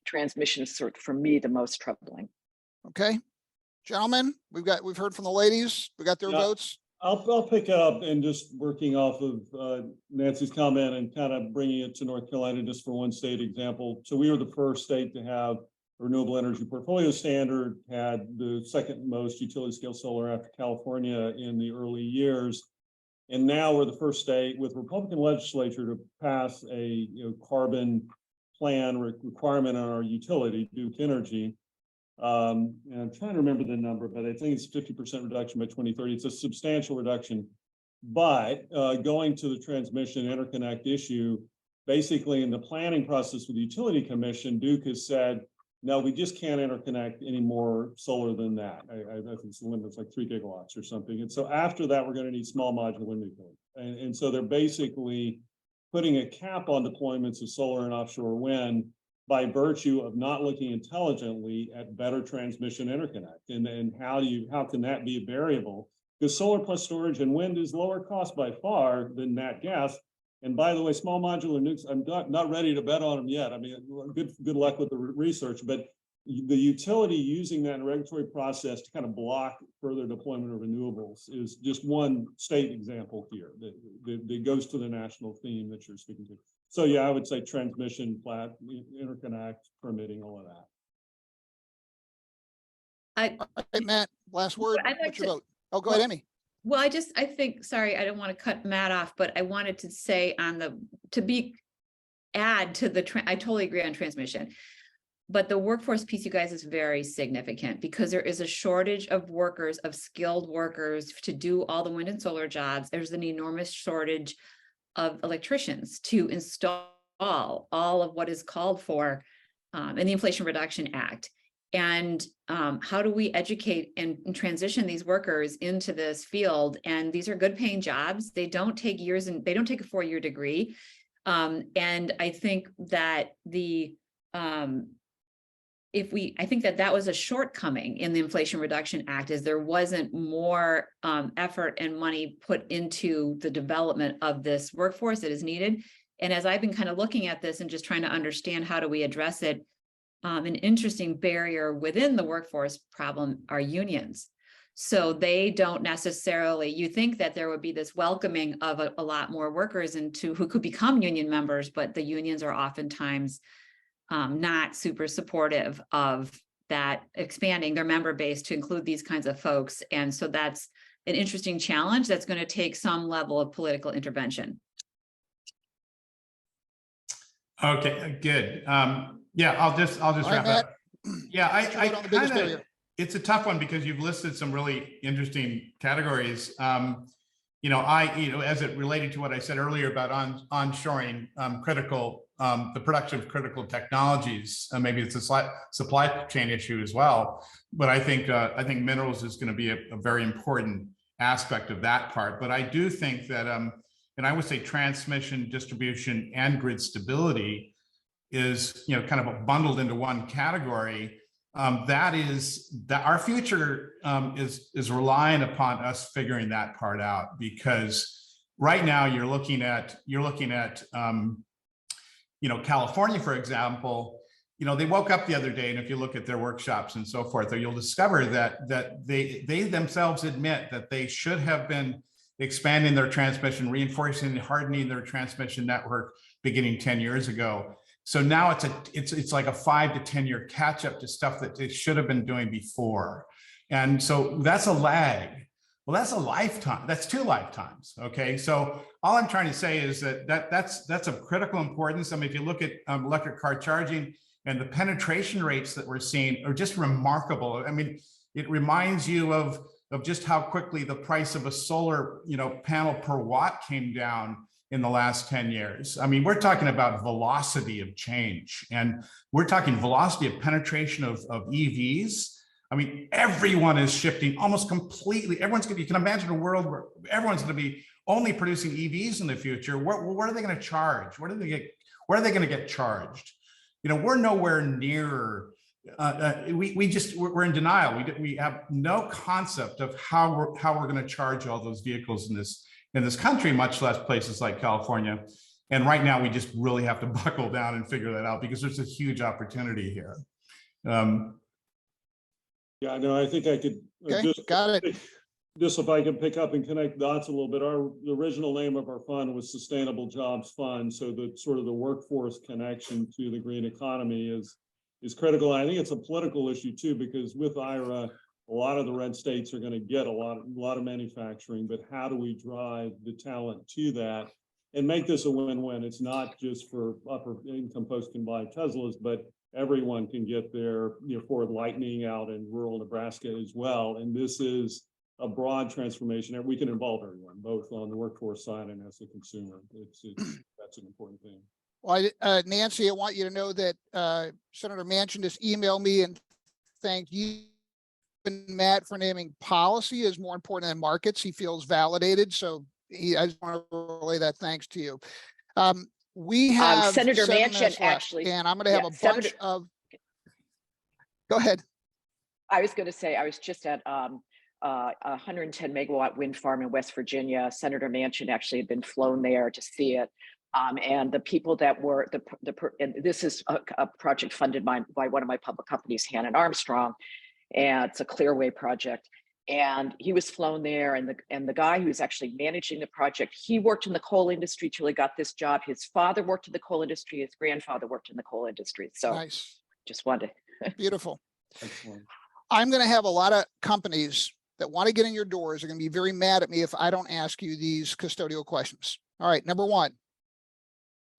transmission is sort of, for me, the most troubling. Okay, gentlemen, we've heard from the ladies. We got their votes. I'll pick up, and just working off of Nancy's comment and kind of bringing it to North Carolina just for one state example. So we were the first state to have a renewable energy portfolio standard, had the second most utility scale solar after California in the early years. And now we're the first state with Republican legislature to pass a carbon plan requirement on our utility, Duke Energy. And I'm trying to remember the number, but I think it's 50% reduction by 2030. It's a substantial reduction. But going to the transmission interconnect issue, basically in the planning process with the Utility Commission, Duke has said, no, we just can't interconnect any more solar than that. I think the limit's like 3 gigawatts or something. And so after that, we're going to need small modular wind nuclear. And so they're basically putting a cap on deployments of solar and offshore wind by virtue of not looking intelligently at better transmission interconnect. And how can that be a variable? Because solar plus storage and wind is lower cost by far than nat gas. And by the way, small modular nukes, I'm not ready to bet on them yet. I mean, good luck with the research, but the utility using that regulatory process to kind of block further deployment of renewables is just one state example here that goes to the national theme that you're speaking to. So yeah, I would say transmission, flat, interconnect, permitting, all of that. Hey, Matt, last word. I'd like What's your to- vote? Oh, go ahead, Emmy. Well, I think, sorry, I don't want to cut Matt off, but I wanted to say add to I totally agree on transmission. But the workforce piece, you guys, is very significant because there is a shortage of workers, of skilled workers to do all the wind and solar jobs. There's an enormous shortage of electricians to install all of what is called for in the Inflation Reduction Act. And how do we educate and transition these workers into this field? And these are good paying jobs. They don't take years and they don't take a 4-year degree. And I think that I think that was a shortcoming in the Inflation Reduction Act, is there wasn't more effort and money put into the development of this workforce that is needed. And as I've been kind of looking at this and just trying to understand how do we address it, an interesting barrier within the workforce problem are unions. So they don't necessarily, you think that there would be this welcoming of a lot more workers who could become union members, but the unions are oftentimes not super supportive of that, expanding their member base to include these kinds of folks. And so that's an interesting challenge that's going to take some level of political intervention. Okay, good. Yeah, I'll just wrap Matt. up. Yeah, I On the biggest kind of, barrier. it's a tough one because you've listed some really interesting categories. As it related to what I said earlier about onshoring critical, the production of critical technologies, maybe it's a supply chain issue as well. But I think minerals is going to be a very important aspect of that part. But I do think that, and I would say transmission, distribution, and grid stability is, kind of bundled into one category. That our future is relying upon us figuring that part out, because right now you're looking at California, for example. They woke up the other day, and if you look at their workshops and so forth, you'll discover that they themselves admit that they should have been expanding their transmission, reinforcing and hardening their transmission network beginning 10 years ago. So now it's like a 5 to 10 year catch up to stuff that they should have been doing before. And so that's a lag. Well, that's a lifetime. That's 2 lifetimes. Okay. So all I'm trying to say is that's of critical importance. I mean, if you look at electric car charging and the penetration rates that we're seeing are just remarkable. I mean, it reminds you of just how quickly the price of a solar, panel per watt came down in the last 10 years. I mean, we're talking about velocity of change, and we're talking velocity of penetration of EVs. I mean, everyone is shifting almost completely. You can imagine a world where everyone's going to be only producing EVs in the future. What are they going to charge? Where are they going to get charged? We're nowhere near. We're in denial. We have no concept of how we're going to charge all those vehicles in this country, much less places like California. And right now, we just really have to buckle down and figure that out, because there's a huge opportunity here. Yeah, no, I think I could. Okay, got it. Just if I could pick up and connect dots a little bit, the original name of our fund was Sustainable Jobs Fund. So the sort of the workforce connection to the green economy is critical. I think it's a political issue too, because with IRA, a lot of the red states are going to get a lot of manufacturing, but how do we drive the talent to that and make this a win-win? It's not just for upper income folks can buy Teslas, but everyone can get their Ford Lightning out in rural Nebraska as well. And this is a broad transformation. We can involve everyone, both on the workforce side and as a consumer. That's an important thing. Well, Nancy, I want you to know that Senator Manchin just emailed me and thanked you and Matt for naming policy is more important than markets. He feels validated. So I just want to relay that thanks to you. We have Senator 7 Manchin minutes left, actually, and I'm going to have a bunch of. Go ahead. I was going to say, I was just at a 110 megawatt wind farm in West Virginia. Senator Manchin actually had been flown there to see it. And the people that were and this is a project funded by one of my public companies, Hannon Armstrong, and it's a Clearway project. And he was flown there, and the guy who's actually managing the project, he worked in the coal industry till he got this job. His father worked in the coal industry. His grandfather worked in the coal industry. So nice. Just wanted to. Beautiful. Excellent. I'm going to have a lot of companies that want to get in your doors are going to be very mad at me if I don't ask you these custodial questions. All right, number one,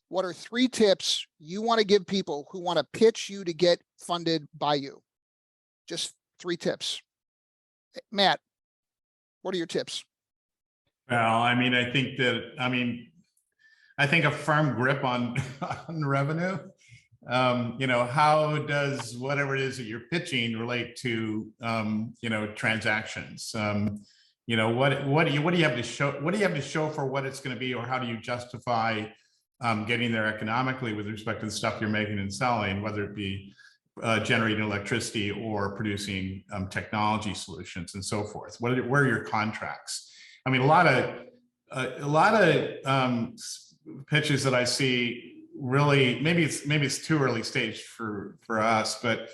what are 3 tips you want to give people who want to pitch you to get funded by you? Just 3 tips. Matt, what are your tips? Well, I mean, I think a firm grip on, on revenue. You know, how does whatever it is that you're pitching relate to, you know, transactions? You know, what do you have to show? What do you have to show for what it's going to be, or how do you justify getting there economically with respect to the stuff you're making and selling, whether it be generating electricity or producing technology solutions and so forth? Where are your contracts? I mean, a lot of pitches that I see really, maybe it's too early stage for us, but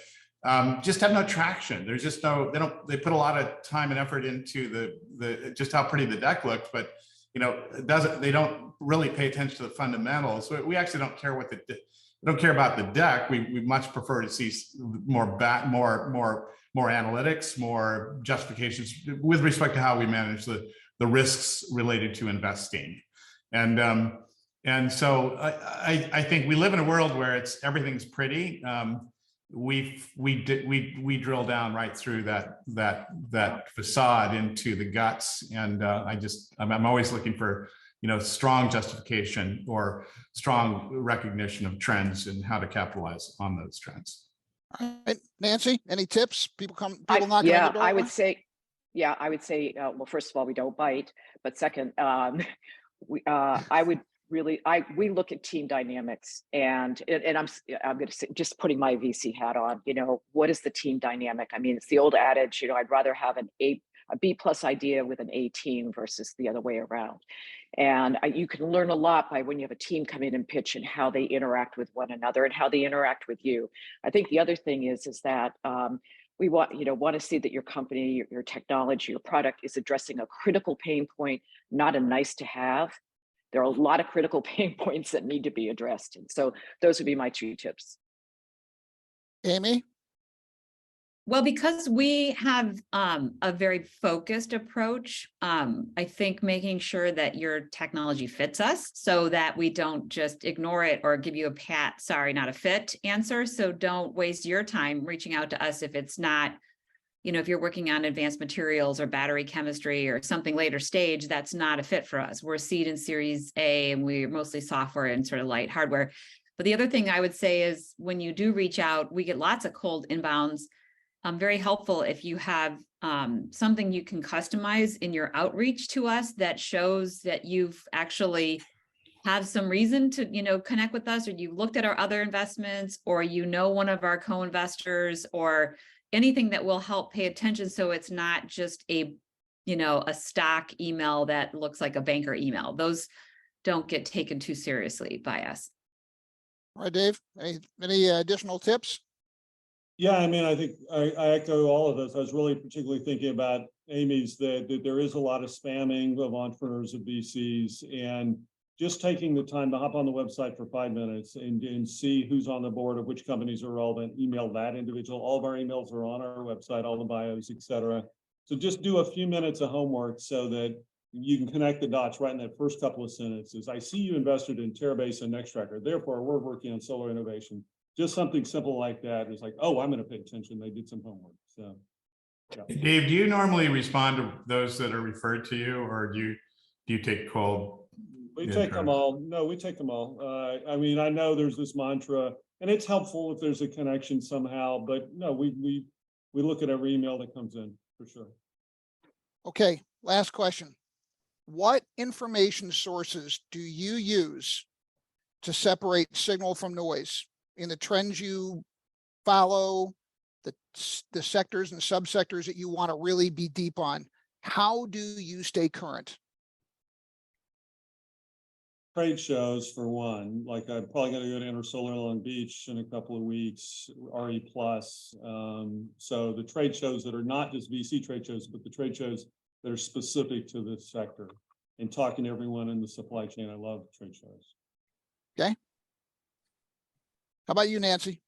just have no traction. There's just no, they put a lot of time and effort into the just how pretty the deck looked, but you know, they don't really pay attention to the fundamentals. So we actually don't care what don't care about the deck. We much prefer to see more analytics, more justifications with respect to how we manage the risks related to investing. And so I think we live in a world where everything's pretty. We drill down right through that facade into the guts, and I'm always looking for, you know, strong justification or strong recognition of trends and how to capitalize on those trends. All right, Nancy, any tips? People knocking on your door? I would say, well, first of all, we don't bite, but second, we look at team dynamics, and I'm going to say, just putting my VC hat on, you know, what is the team dynamic? I mean, it's the old adage, you know, I'd rather have a B+ idea with an A team versus the other way around. And you can learn a lot by when you have a team come in and pitch and how they interact with one another and how they interact with you. I think the other thing is that we want to see that your company, your technology, your product is addressing a critical pain point, not a nice to have. There are a lot of critical pain points that need to be addressed. And so those would be my 2 tips. Amy? Well, because we have a very focused approach, I think making sure that your technology fits us so that we don't just ignore it or give you a pat, sorry, not a fit answer. So don't waste your time reaching out to us if it's not, you know, if you're working on advanced materials or battery chemistry or something later stage, that's not a fit for us. We're seed and Series A, and we're mostly software and sort of light hardware. But the other thing I would say is when you do reach out, we get lots of cold inbounds. Very helpful if you have something you can customize in your outreach to us that shows that you've actually have some reason to, you know, connect with us, or you looked at our other investments, or you know one of our co-investors, or anything that will help pay attention, so it's not just a, you know, a stock email that looks like a banker email. Those don't get taken too seriously by us. All right, Dave, any additional tips? Yeah, I mean, I think I echo all of this. I was really particularly thinking about Amy's, that there is a lot of spamming of entrepreneurs, of VCs, and just taking the time to hop on the website for 5 minutes and see who's on the board, of which companies are relevant, email that individual. All of our emails are on our website, all the bios, et cetera. So just do a few minutes of homework so that you can connect the dots right in that first couple of sentences. I see you invested in Terabase and Nextracker. Therefore, we're working on solar innovation. Just something simple like that is like, oh, I'm going to pay attention. They did some homework. So, yeah. Dave, do you normally respond to those that are referred to you, or do you take cold? We take them all. No, we take them all. I mean, I know there's this mantra, and it's helpful if there's a connection somehow, but no, we look at every email that comes in for sure. Okay, last question. What information sources do you use to separate signal from noise in the trends you follow, the sectors and subsectors that you want to really be deep on? How do you stay current? Trade shows for one, like I'm probably going to go to Intersolar Long Beach in a couple of weeks, RE+. So the trade shows that are not just VC trade shows, but the trade shows that are specific to this sector, and talking to everyone in the supply chain. I love trade shows. Okay. How about you, Nancy?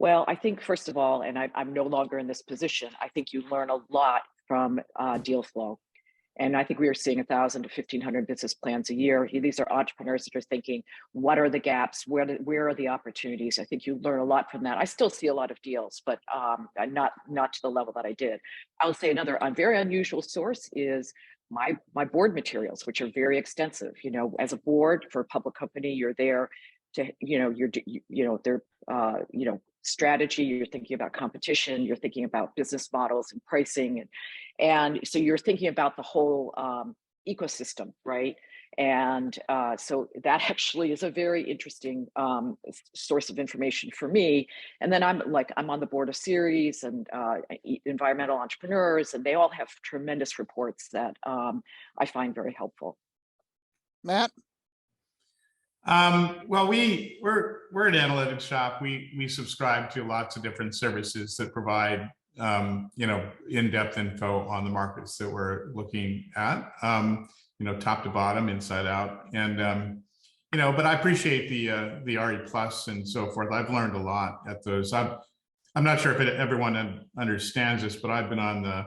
Well, I think first of all, and I'm no longer in this position, I think you learn a lot from deal flow. And I think we are seeing 1,000 to 1,500 business plans a year. These are entrepreneurs that are thinking, what are the gaps? Where are the opportunities? I think you learn a lot from that. I still see a lot of deals, but not to the level that I did. I will say another very unusual source is my board materials, which are very extensive. You know, as a board for a public company, you're there to, they're, strategy, you're thinking about competition, you're thinking about business models and pricing. And so you're thinking about the whole ecosystem, right? And so that actually is a very interesting source of information for me. And then I'm on the board of Ceres and Environmental Entrepreneurs, and they all have tremendous reports that I find very helpful. Matt? Well, we're an analytics shop. We subscribe to lots of different services that provide in-depth info on the markets that we're looking at, top to bottom, inside out, and but I appreciate the RE Plus and so forth. I've learned a lot at those. I'm not sure if everyone understands this, but I've been on the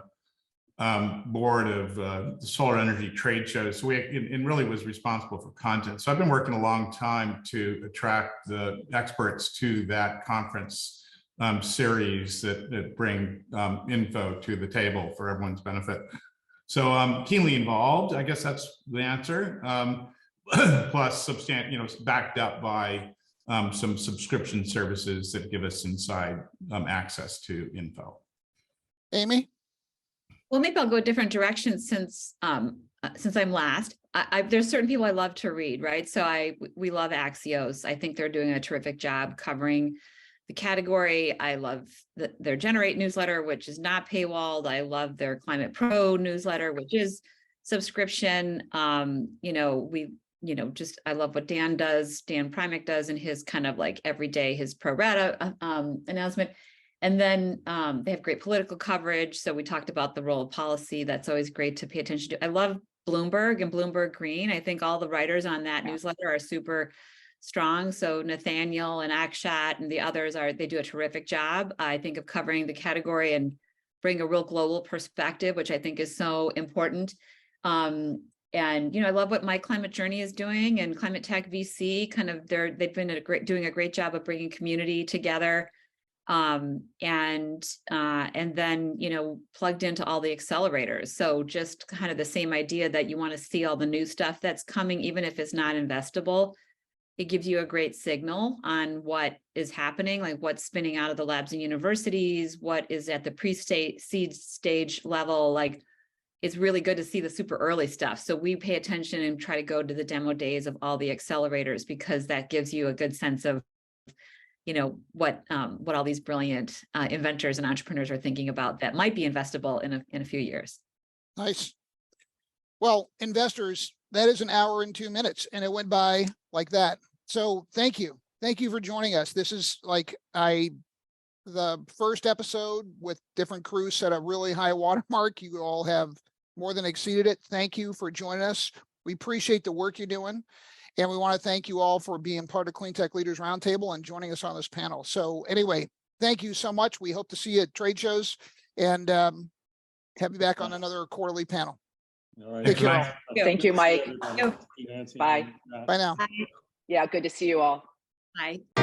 board of the solar energy trade shows. So and really was responsible for content. So I've been working a long time to attract the experts to that conference series that bring info to the table for everyone's benefit. So I'm keenly involved. I guess that's the answer. Plus backed up by some subscription services that give us inside access to info. Amy? Well, maybe I'll go a different direction since I'm last. There's certain people I love to read, right? So we love Axios. I think they're doing a terrific job covering the category. I love their Generate newsletter, which is not paywalled. I love their Climate Pro newsletter, which is subscription. I love what Dan Primack does in his kind of like everyday, his pro rata announcement. And then they have great political coverage. So we talked about the role of policy. That's always great to pay attention to. I love Bloomberg and Bloomberg Green. I think all the writers on that newsletter are super strong. So Nathaniel and Akshat and the others they do a terrific job, I think, of covering the category and bring a real global perspective, which I think is so important. And, I love what My Climate Journey is doing, and Climate Tech VC, they've been doing a great job of bringing community together. And then, plugged into all the accelerators. So just kind of the same idea that you want to see all the new stuff that's coming, even if it's not investable. It gives you a great signal on what is happening, like what's spinning out of the labs and universities, what is at the pre-seed stage level. Like, it's really good to see the super early stuff. So we pay attention and try to go to the demo days of all the accelerators, because that gives you a good sense of what all these brilliant inventors and entrepreneurs are thinking about that might be investable in a few years. Nice. Well, investors, that is an hour and 2 minutes, and it went by like that. So thank you. Thank you for joining us. This is the first episode with different crews set a really high watermark. You all have more than exceeded it. Thank you for joining us. We appreciate the work you're doing. And we want to thank you all for being part of Clean Tech Leaders Roundtable and joining us on this panel. So anyway, thank you so much. We hope to see you at trade shows and have you back on another quarterly panel. All right. Take care. Thank you, Mike. Bye. Bye. Bye now. Yeah, good to see you all. Bye.